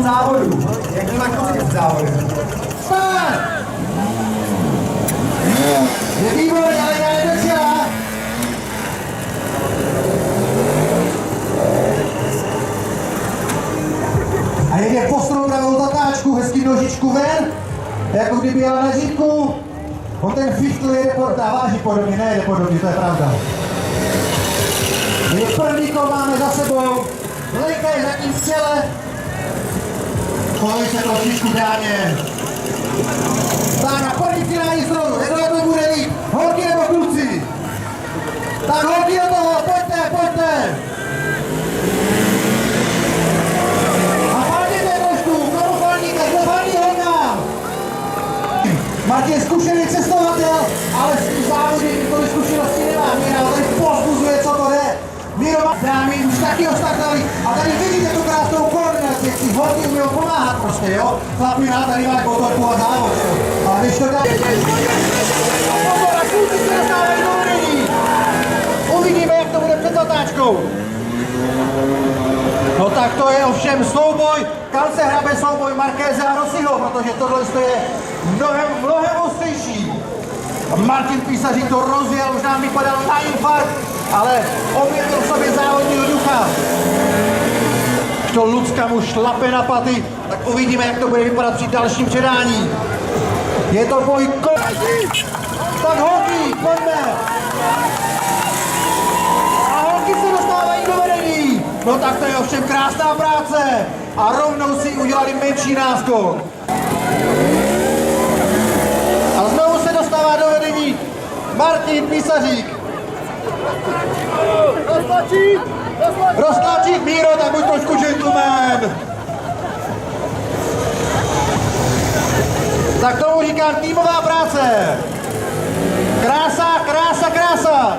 závodu. Jak to tak konec závodu. Start! Je výborně, ale já nedocela. A jde posunout pravou zatáčku, hezky nožičku ven, jako kdyby jela na žítku. On ten fichtl jede a váží podobně, nejede podobně, to je pravda. Je první kol máme za sebou, Lenka je zatím v čele. Kolej se trošičku dáně. Tak na první finální zónu, kdo to bude líp, holky nebo kluci? Tak holky do toho, pojďte, pojďte! Martin je zkušený cestovatel, ale s tím závodem nikoli zkušenosti nemá. Míra ho tady pozbuzuje, co to jde. Míro má dámy, už taky ostartali. A tady vidíte tu krásnou koordinaci, jak si holky uměl pomáhat prostě, jo. Chlapina, tady máš motorku a závod, jo. Ale když to dá... A pozor, a kluci se dostávají do vedení. Uvidíme, jak to bude před zatáčkou. No tak to je ovšem souboj, kam se hrabe souboj Markéze a Rossiho, protože tohle je mnohem ostřejší. Martin Písařík to rozjel, už nám vypadal na infarkt, ale objevil v sobě závodního ducha. To Lucka mu šlape na paty, tak uvidíme, jak to bude vypadat při dalším předání. Je to boj Tak holky, pojďme! No tak to je ovšem krásná práce a rovnou si udělali menší náskok. A znovu se dostává do vedení Martin Písařík. Roztlačík, Míro, tak buď trošku gentleman. Tak tomu říkám týmová práce. Krása, krása, krása.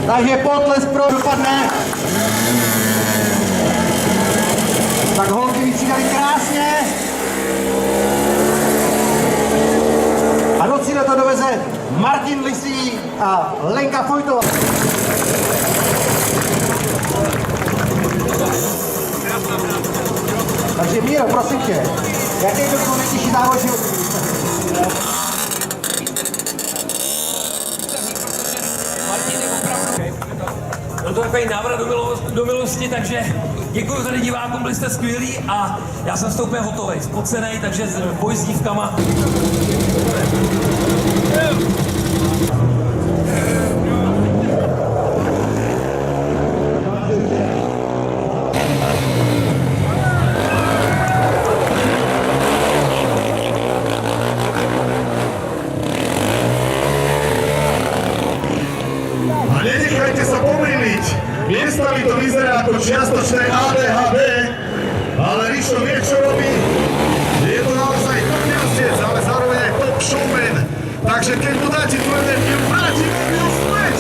Takže potlesk pro dopadne. Tak holky vystřídali krásně. A do cíle to doveze Martin Lisý a Lenka Fojtová. Takže Míro, prosím tě, jaký byl to nejtěžší závod životní? Byl to takový návrat do milosti, takže děkuji tady divákům, byli jste skvělí a já jsem s tou úplně hotový, spocenej, takže boj s dívkama. Miestami to vyzerá ako čiastočné ADHD, ale Rišo vie, čo robí. Je to naozaj trpňaziec, ale zároveň aj top showman. Takže keď mu dáte tú energiu, vráti mu späť.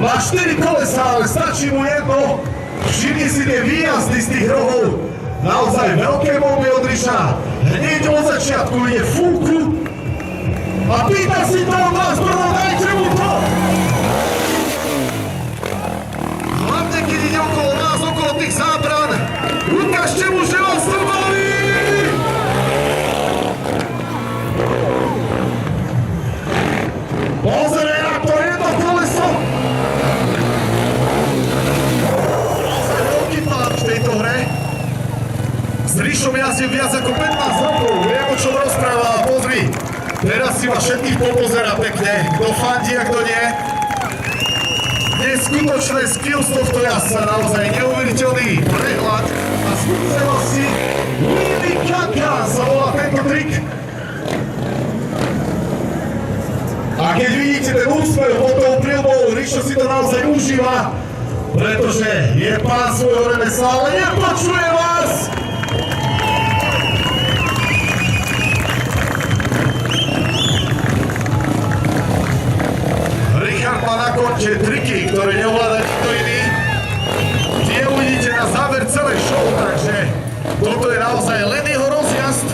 Má 4 kolesa, ale stačí mu jedno. Všimni si tie výjazdy z tých rohov. Naozaj veľké bomby od Riša. Hneď od začiatku ide fúku. A pýta si to od vás, prvo dajte mu to! Hlavne, keď ide okolo nás, okolo tých zábran, ukážte mu, že vás to baví! Pozeraj na to jedno koleso! Naozaj veľký pán v tejto hre. S Rišom jazdím viac ako 15 rokov, viem, o čom rozpráva, pozri. Teraz si ma všetkých popozerá pekne, kto fandí a kto nie. Neskutočné skills tohto jazdca, naozaj neuveriteľný prehľad a skúsenosti. Lily Kaka sa volá tento trik. A keď vidíte ten úsmev pod tou prilbou, Rišo si to naozaj užíva, pretože je pán svojho remesla, ale nepočuje vás! Má na konte triky, ktoré neovláda nikto iný. Tie uvidíte na záver celej show, takže toto je naozaj len jeho rozjazd.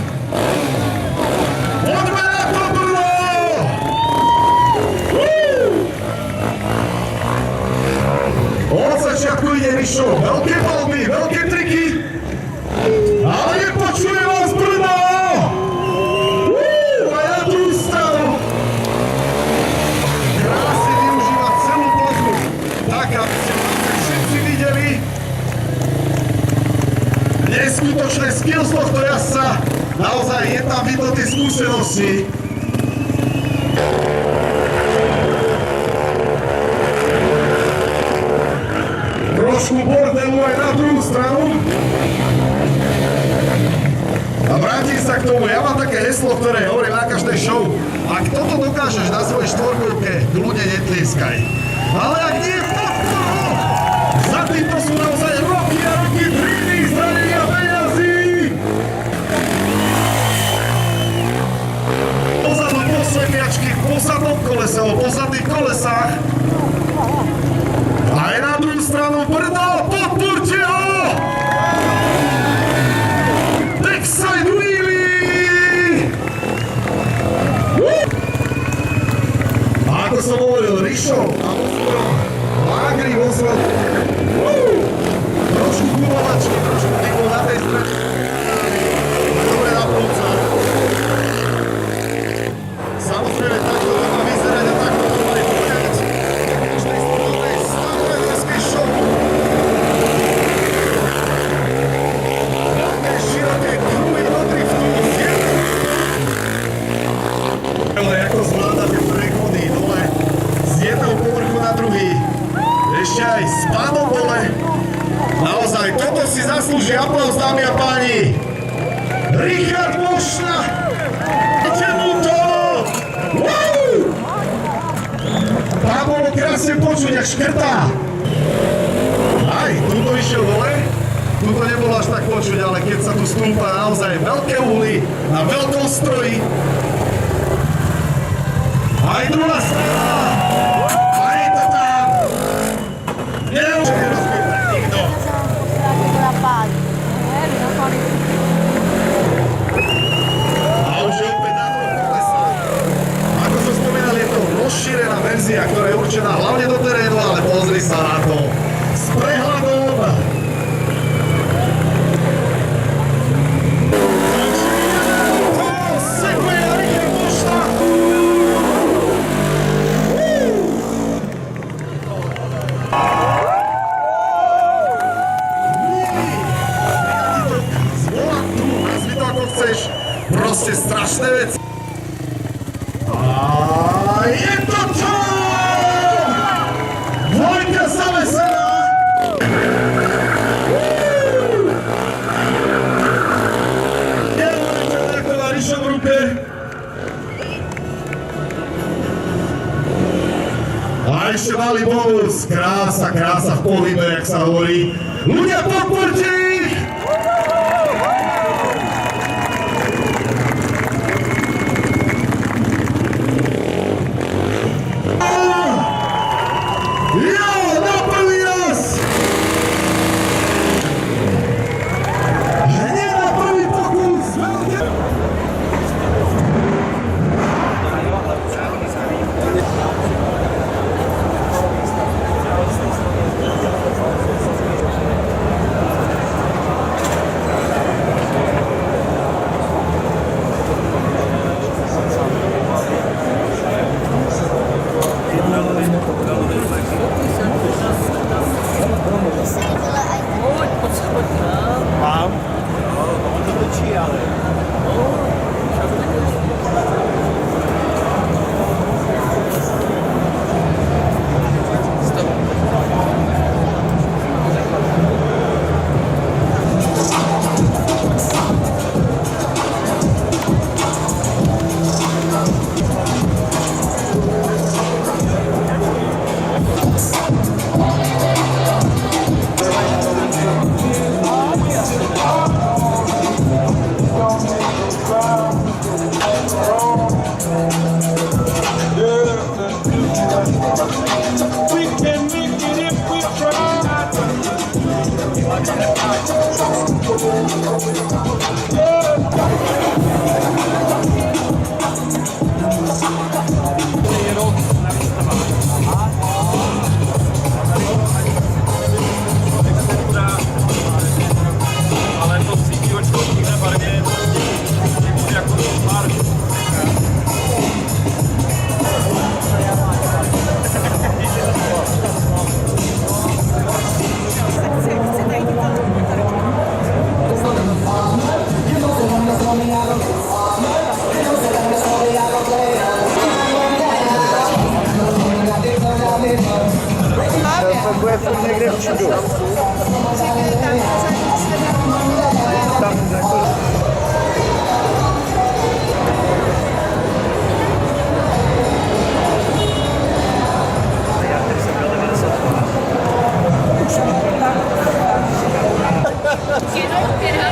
Poďme na to, Brno! Od začiatku ide Rišo, veľké palby, veľké triky. Ale nepočuje vás Brno! A ja tu stranu. Krásne využíva celú plochu. Tak, aby ste všetci videli. Neskutočné skills tohto jazdca. Naozaj je tam vidno tie skúsenosti. Trošku bordelu aj na druhú stranu. A vrátim sa k tomu, ja mám také heslo, ktoré hovorím na každej show. Ak toto dokážeš na svojej štvorkolke, kľudne netlieskaj. Ale ak nie, podporu! Za týmto sú naozaj roky a roky tríny, zranenia peňazí! Pozadu posvetiačky, v pozadnom kolese, o pozadných kolesách. Aj na druhú stranu Brno, podporte ho! Backside wheelie! A ako som hovoril, Rišo a Vosvorom, Magri Vosvorom, trošku gumovačky, trošku typu na tej strane. Dobre na plúca. Samozrejme, takto to má vyzerať a takto to má vyzerať. Každej spoločnej starovedenskej show. Veľké, široké kruhy do driftu. Ale ako zvláda tie prechody dole z jedného povrchu na druhý. Ešte aj s pánom dole. Naozaj, toto si zaslúži aplauz, dámy a páni. Richard Mošna. Dajte mu to! Wow! Tam bolo krásne počuť, jak škrtá. Aj, tuto išiel dole. Tuto nebolo až tak počuť, ale keď sa tu stúpa naozaj veľké uhly na veľkom stroji. Aj druhá strana. Aj to tam. Neučite rozbývať nikto. A už je opäť na tom kolesa. Ako som spomínal, je to rozšírená verzia, ktorá je určená hlavne do terénu, ale pozri sa na to. S prehľadom. Proste strašné veci. A je to čo? Dvojka sa veselá. Neuveriteľné, ako má Rišo v ruke. A ešte malý bonus. Krása, krása v pohybe, jak sa hovorí. Ľudia, podporte ich! Jenom 5